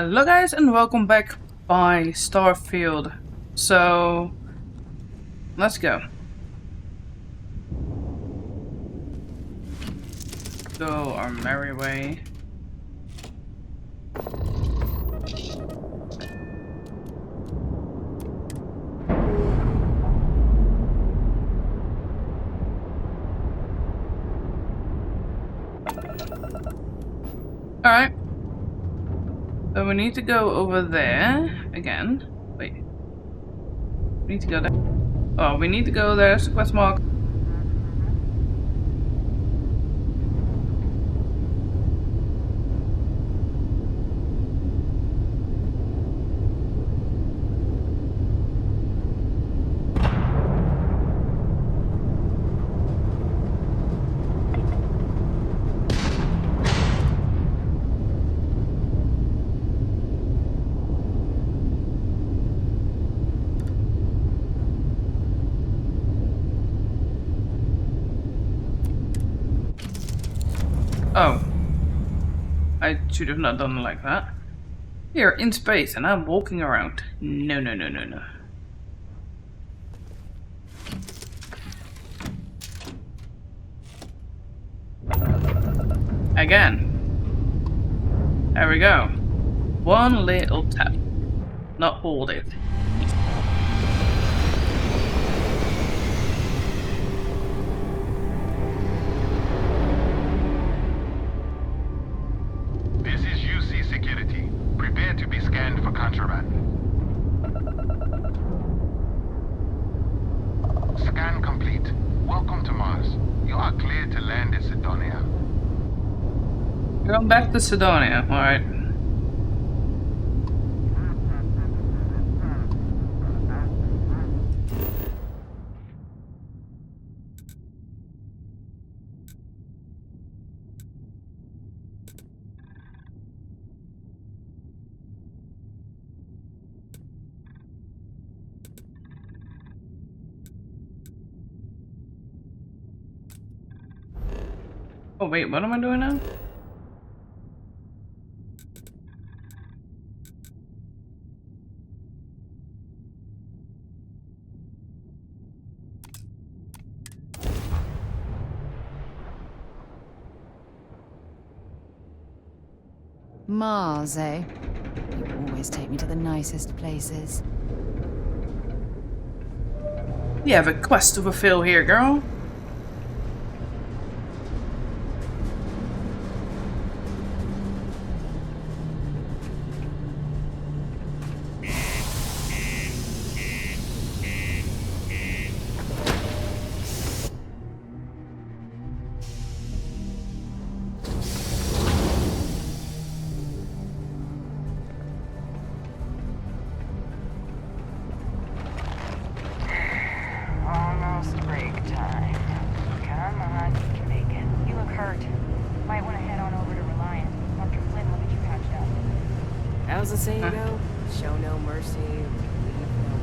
Hello guys and welcome back by Starfield. So let's go. Go our merry way. Alright. So we need to go over there again. Wait. We need to go there. Oh, we need to go there. It's a quest mark. Oh. I should have not done it like that. Here, in space, and I'm walking around. No. Again. There we go. One little tap. Not hold it. This is UC Security. Prepare to be scanned for contraband. Scan complete. Welcome to Mars. You are clear to land in Sidonia. Going back to Sidonia, alright. Oh wait, what am I doing now? Mars, eh? You always take me to the nicest places. You have a quest to fulfill here, girl. Almost break time. Come on, you can make it. You look hurt. Might want to head on over to Reliant. Dr. Flynn will get you patched up. How's the saying go? Show no mercy, leave no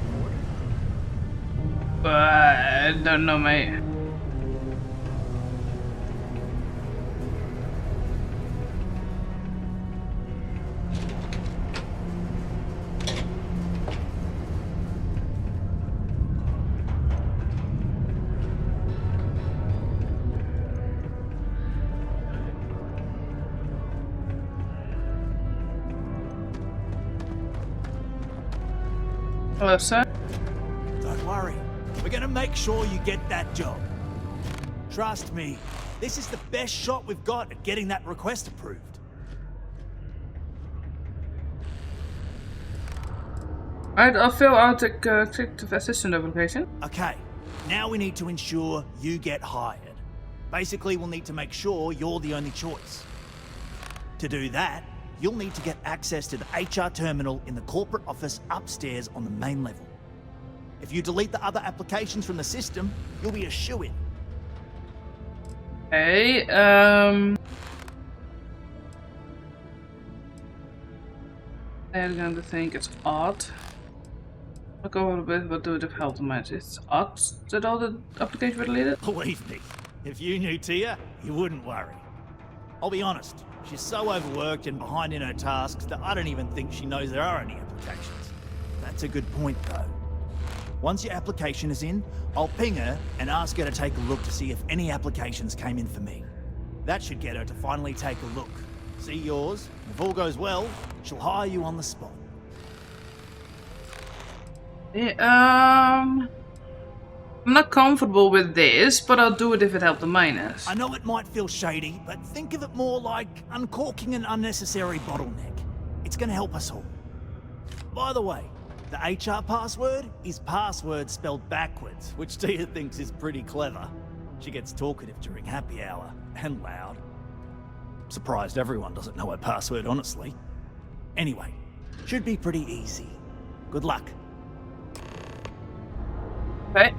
quarter. I don't know, mate. Hello, sir. Don't worry. We're gonna make sure you get that job. Trust me, this is the best shot we've got at getting that request approved. Alright, I'll fill out the executive assistant application. Okay, now we need to ensure you get hired. Basically, we'll need to make sure you're the only choice. To do that, you'll need to get access to the HR terminal in the corporate office upstairs on the main level. If you delete the other applications from the system, you'll be a shoo-in. Hey, I'm going to think it's odd. Look over a bit, what do the health match? It's odd that all the applications were deleted. Believe me, if you knew Tia, you wouldn't worry. I'll be honest, She's so overworked and behind in her tasks that I don't even think she knows there are any applications. That's a good point, though. Once your application is in, I'll ping her and ask her to take a look to see if any applications came in for me. That should get her to finally take a look. See yours. If all goes well, she'll hire you on the spot. Yeah, I'm not comfortable with this, but I'll do it if it helps the miners. I know it might feel shady, but think of it more like uncorking an unnecessary bottleneck. It's gonna help us all. By the way, the HR password is password spelled backwards, which Tia thinks is pretty clever. She gets talkative during happy hour, and loud. Surprised everyone doesn't know her password, honestly. Anyway, should be pretty easy. Good luck. Okay.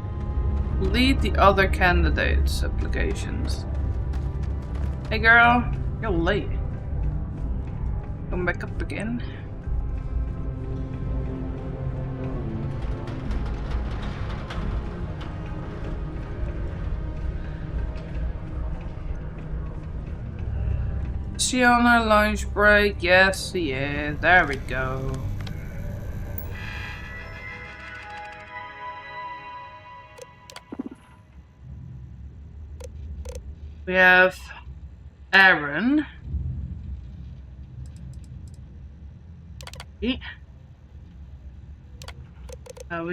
Lead the other candidates' applications. Hey girl, you're late. Come back up again. Is she on her lunch break? Yes, she is. There we go. We have Aaron. We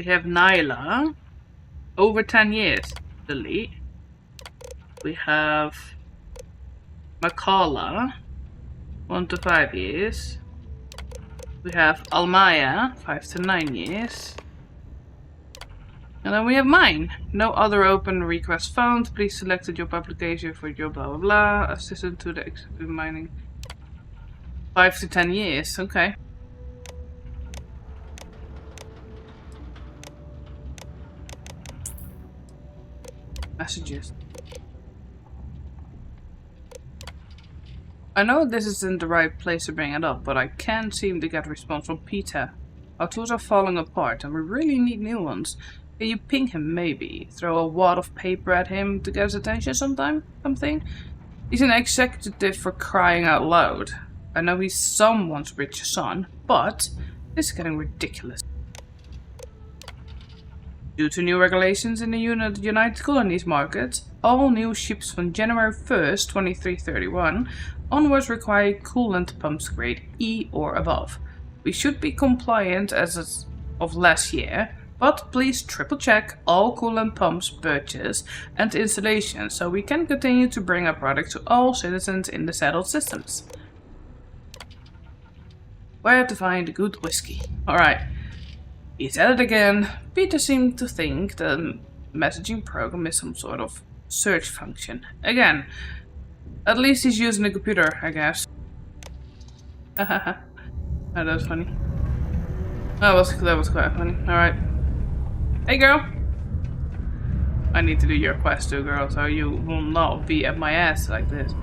have Nyla. Over 10 years. Delete. We have Makala. 1 to 5 years. We have Almaya. 5 to 9 years. And then we have mine. No other open request found. Please select the job application for job blah blah blah. Assistant to the executive mining. 5 to 10 years. Okay. Messages. I know this isn't the right place to bring it up, but I can't seem to get a response from Peter. Our tools are falling apart and we really need new ones. Can you ping him maybe? Throw a wad of paper at him to get his attention something? He's an executive for crying out loud. I know he's someone's rich son, but this is getting ridiculous. Due to new regulations in the United Colonies market, all new ships from January 1st, 2331 onwards require coolant pumps grade E or above. We should be compliant as of last year, but please triple check all coolant pumps purchase and installation so we can continue to bring our product to all citizens in the settled systems. Where to find good whiskey? Alright. He said it again. Peter seemed to think the messaging program is some sort of search function. Again, at least he's using a computer, I guess. Hahaha. Oh, that was funny. That was quite funny. Alright. Hey girl! I need to do your quest too, girl, so you will not be at my ass like this.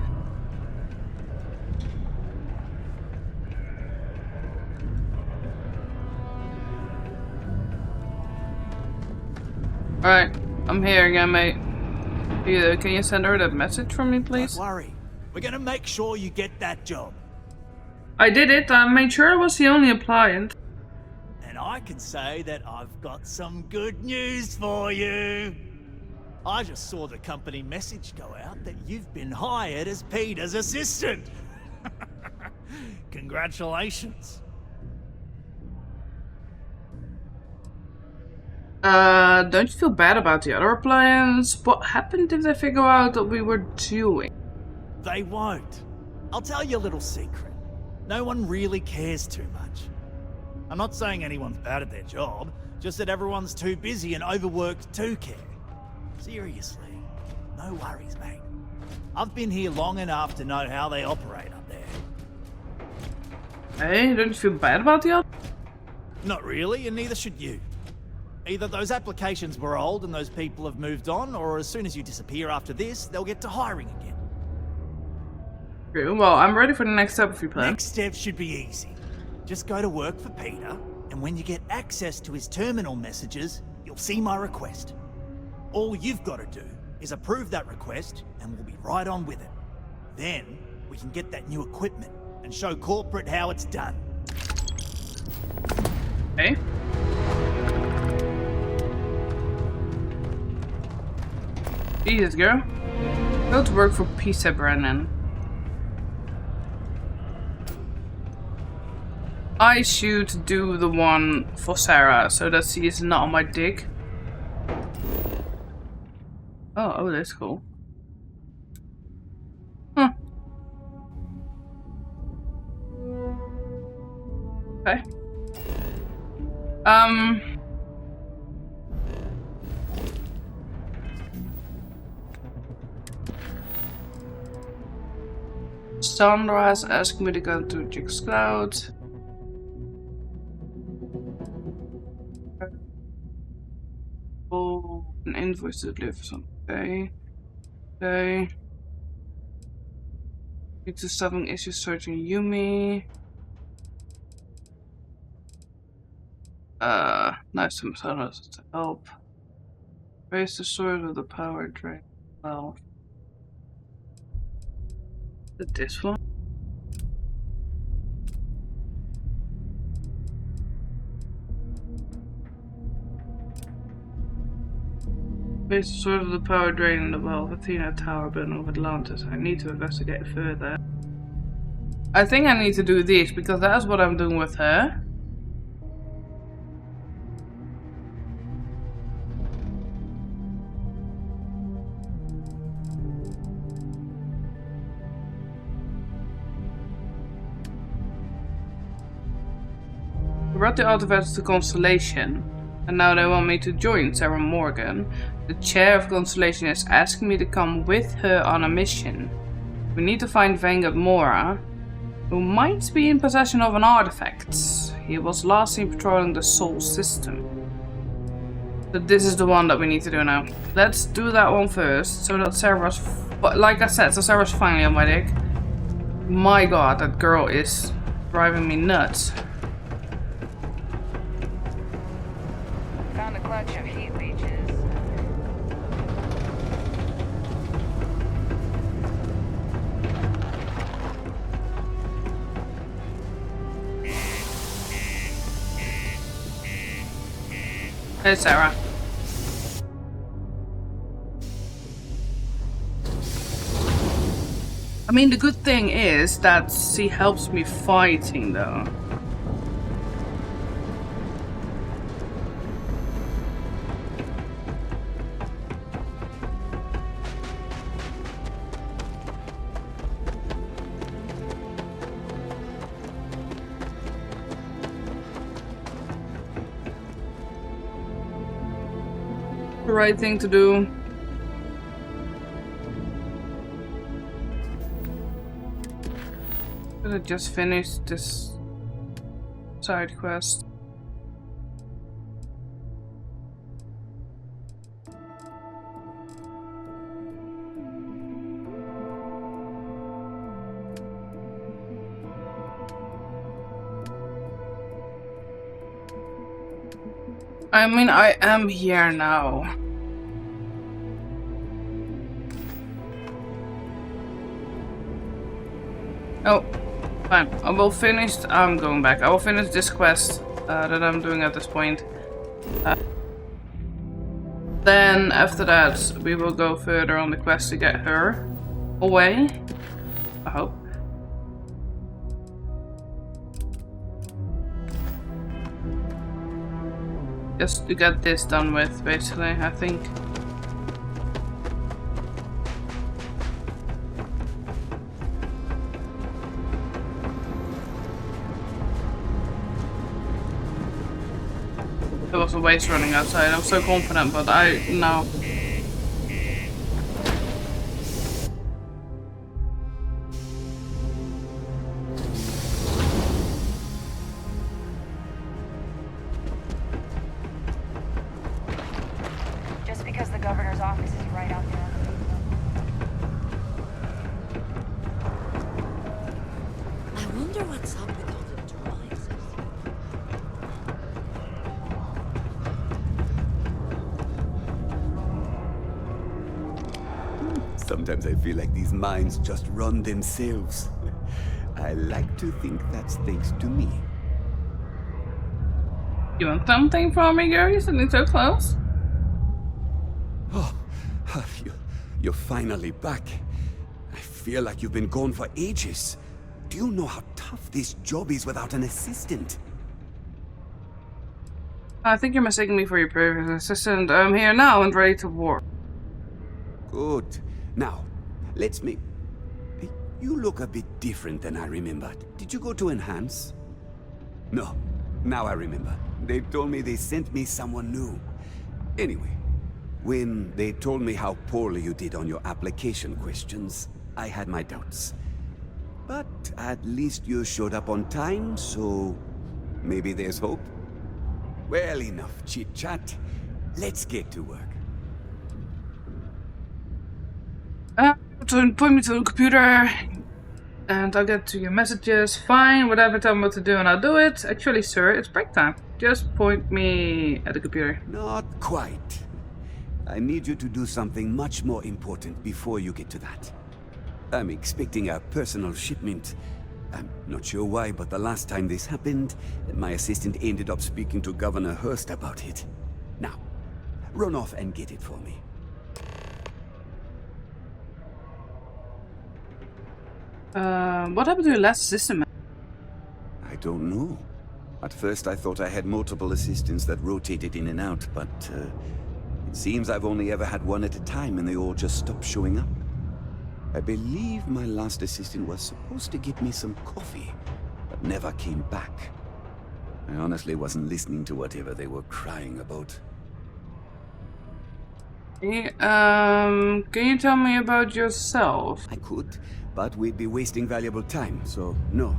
Alright, I'm here again, mate. Can you send her that message for me, please? Don't worry. We're gonna make sure you get that job. I did it. I made sure I was the only appliant. And I can say that I've got some good news for you. I just saw the company message go out that you've been hired as Peter's assistant. Congratulations. Don't you feel bad about the other appliance? What happened if they figure out that we were doing? They won't. I'll tell you a little secret. No one really cares too much. I'm not saying anyone's bad at their job, just that everyone's too busy and overworked to care. Seriously, no worries, mate. I've been here long enough to know how they operate up there. Hey, don't you feel bad about the other? Not really, and neither should you. Either those applications were old and those people have moved on, or as soon as you disappear after this, they'll get to hiring again. True. Well, I'm ready for the next step if you plan. Next step should be easy. Just go to work for Peter, and when you get access to his terminal messages, you'll see my request. All you've got to do is approve that request, and we'll be right on with it. Then, we can get that new equipment and show corporate how it's done. Okay. Jesus, girl. Go to work for Peter Brennans. I should do the one for Sarah so that she is not on my dick. Oh, that's cool. Huh. Okay. Sandra has asked me to go to Jack's Cloud. Oh, an invoice to deliver something. Okay. Need to solving issues searching Yumi. Nice to Sandra to help. Raise the source of the power drain. Well. This one? Raise the source of the power drain in the well of Athena Tower building of Atlantis. I need to investigate further. I think I need to do this because that's what I'm doing with her. Brought the artifacts to Constellation, and now they want me to join Sarah Morgan. The chair of Constellation is asking me to come with her on a mission. We need to find Vanguard Mora, who might be in possession of an artifact. He was last seen patrolling the Sol system. But this is the one that we need to do now. Let's do that one first, so that Sarah's, like I said, so Sarah's finally on my dick. My god, that girl is driving me nuts. Found a clutch of heat leeches. Hey, Sarah. I mean, the good thing is that she helps me fighting, though. The right thing to do. Could have just finished this side quest. I mean, I am here now. Oh, fine. I will finish. I'm going back. I will finish this quest that I'm doing at this point. Then after that, we will go further on the quest to get her away. I hope. Just to get this done with, basically, I think. There was a waste running outside. I'm so confident, but no. Just because the governor's office is right out there. I wonder what's up with all the devices. Sometimes I feel like these mines just run themselves. I like to think that's thanks to me. You want something from me, girl? You're sitting so close. Oh, you're finally back. I feel like you've been gone for ages. Do you know how tough this job is without an assistant? I think you're mistaking me for your previous assistant. I'm here now and ready to work. Good. Now, let's make... You look a bit different than I remembered. Did you go to Enhance? No. Now I remember. They told me they sent me someone new. Anyway, when they told me how poorly you did on your application questions, I had my doubts. But at least you showed up on time, so maybe there's hope. Well, enough chit-chat. Let's get to work. To point me to the computer, and I'll get to your messages. Fine, whatever, tell me what to do and I'll do it. Actually, sir, it's break time. Just point me at the computer. Not quite. I need you to do something much more important before you get to that. I'm expecting a personal shipment. I'm not sure why, but the last time this happened, my assistant ended up speaking to Governor Hurst about it. Now, run off and get it for me. What happened to your last assistant? I don't know. At first I thought I had multiple assistants that rotated in and out, but it seems I've only ever had one at a time and they all just stopped showing up. I believe my last assistant was supposed to get me some coffee, but never came back. I honestly wasn't listening to whatever they were crying about. Hey, can you tell me about yourself? I could, but we'd be wasting valuable time, so no.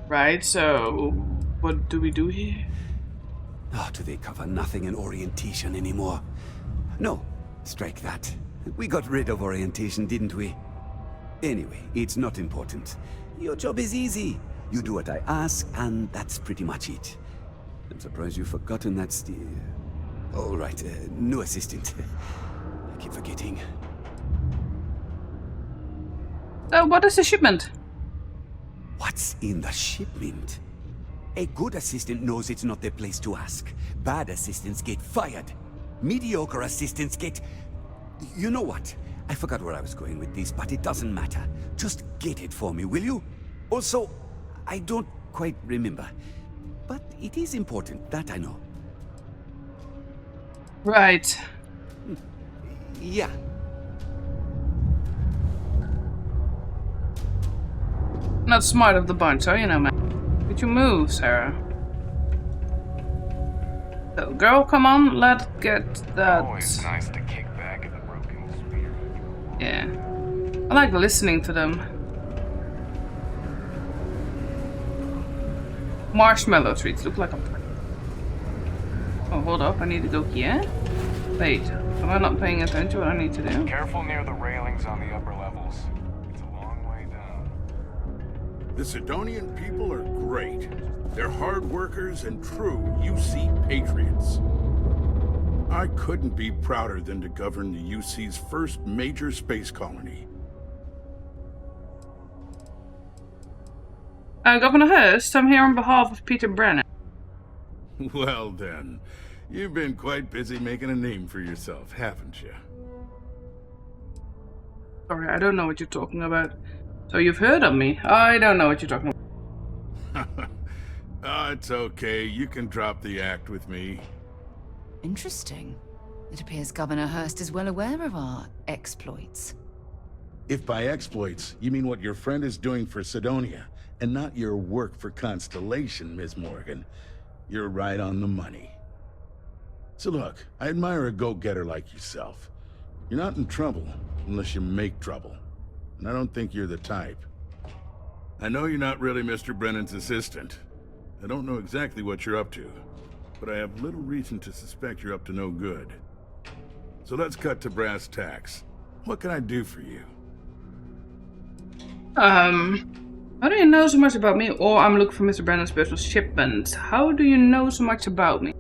Right, so what do we do here? Oh, do they cover nothing in orientation anymore? No, strike that. We got rid of orientation, didn't we? Anyway, it's not important. Your job is easy. You do what I ask, and that's pretty much it. I'm surprised you've forgotten that's the... All right, new assistant. I keep forgetting. What is the shipment? What's in the shipment? A good assistant knows it's not their place to ask. Bad assistants get fired. Mediocre assistants get... You know what? I forgot where I was going with this, but it doesn't matter. Just get it for me, will you? Also, I don't quite remember. But it is important, that I know. Right. Yeah. Not smart of the bunch, are you know, man? Did you move, Sarah? So, girl, come on, let's get that. Always nice to kick back at the broken spear. Yeah. I like listening to them. Marshmallow treats look like a... Oh, hold up, I need to go here? Wait, am I not paying attention to what I need to do? Careful near the railings on the upper levels. It's a long way down. The Sidonian people are great. They're hard workers and true UC patriots. I couldn't be prouder than to govern the UC's first major space colony. Governor Hurst, I'm here on behalf of Peter Brennans. Well then, you've been quite busy making a name for yourself, haven't you? Sorry, I don't know what you're talking about. So you've heard of me? I don't know what you're talking about. It's okay. You can drop the act with me. Interesting. It appears Governor Hurst is well aware of our exploits. If by exploits, you mean what your friend is doing for Sidonia, and not your work for Constellation, Ms. Morgan, you're right on the money. So look, I admire a go-getter like yourself. You're not in trouble unless you make trouble. And I don't think you're the type. I know you're not really Mr. Brennan's assistant. I don't know exactly what you're up to, but I have little reason to suspect you're up to no good. So let's cut to brass tacks. What can I do for you? How do you know so much about me? Or I'm looking for Mr. Brennan's special shipment. How do you know so much about me?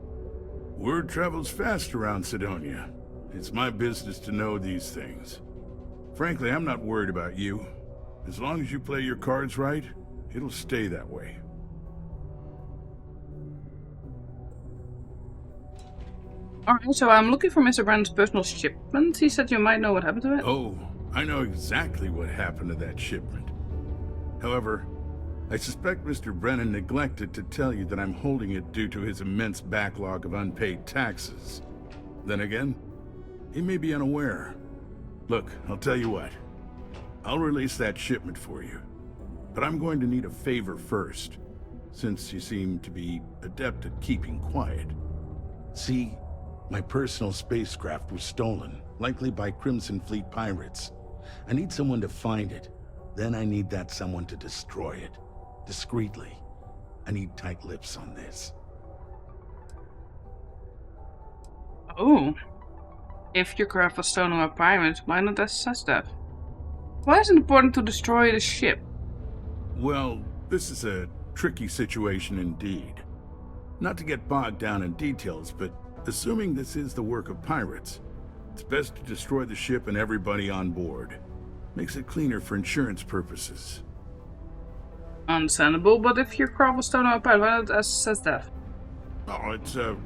Word travels fast around Sidonia. It's my business to know these things. Frankly, I'm not worried about you. As long as you play your cards right, it'll stay that way. Alright, so I'm looking for Mr. Brennan's personal shipment. He said you might know what happened to it. Oh, I know exactly what happened to that shipment. However, I suspect Mr. Brennan neglected to tell you that I'm holding it due to his immense backlog of unpaid taxes. Then again, he may be unaware. Look, I'll tell you what. I'll release that shipment for you. But I'm going to need a favor first, since you seem to be adept at keeping quiet. See, my personal spacecraft was stolen, likely by Crimson Fleet pirates. I need someone to find it. Then I need that someone to destroy it. Discreetly. I need tight lips on this. Oh. If your craft was stolen by pirates, why not assess that? Why is it important to destroy the ship? Well, this is a tricky situation indeed. Not to get bogged down in details, but assuming this is the work of pirates, it's best to destroy the ship and everybody on board. Makes it cleaner for insurance purposes. Understandable, but if your craft was stolen by pirates, why not assess that? Oh, it's a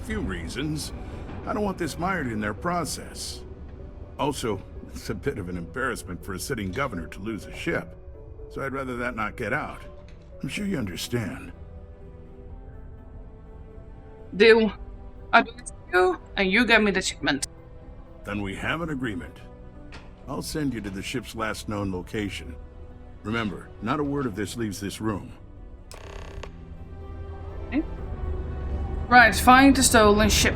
few reasons. I don't want this mired in their process. Also, it's a bit of an embarrassment for a sitting governor to lose a ship, so I'd rather that not get out. I'm sure you understand. Deal. I do it to you, and you get me the shipment. Then we have an agreement. I'll send you to the ship's last known location. Remember, not a word of this leaves this room. Okay. Right, find the stolen ship.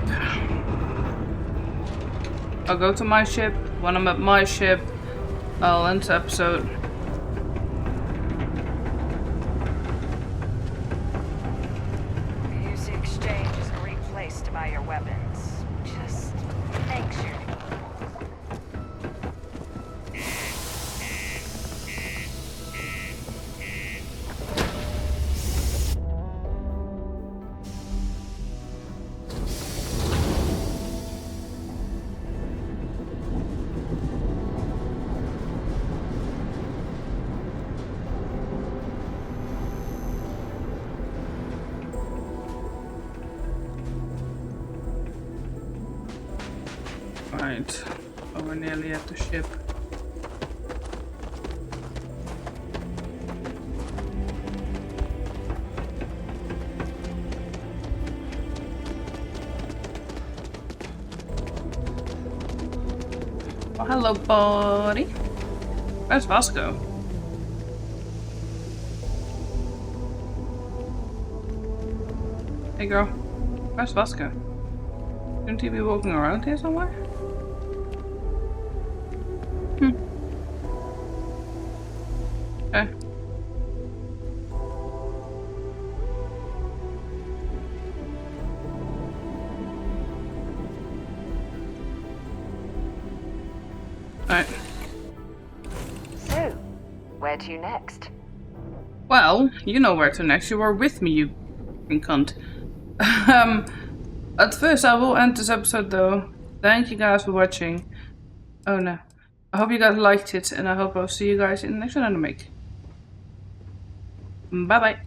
I'll go to my ship. When I'm at my ship, I'll end the episode. The UC Exchange is a great place to buy your weapons. Just make sure. Right. Oh, we're nearly at the ship. Oh, hello, buddy. Where's Vasco? Hey, girl. Where's Vasco? Shouldn't he be walking around here somewhere? Okay. Alright. So, where to next? Well, you know where to next. You were with me, you f***ing cunt. At first I will end this episode though. Thank you guys for watching. Oh no. I hope you guys liked it, and I hope I'll see you guys in the next one I make. Bye bye.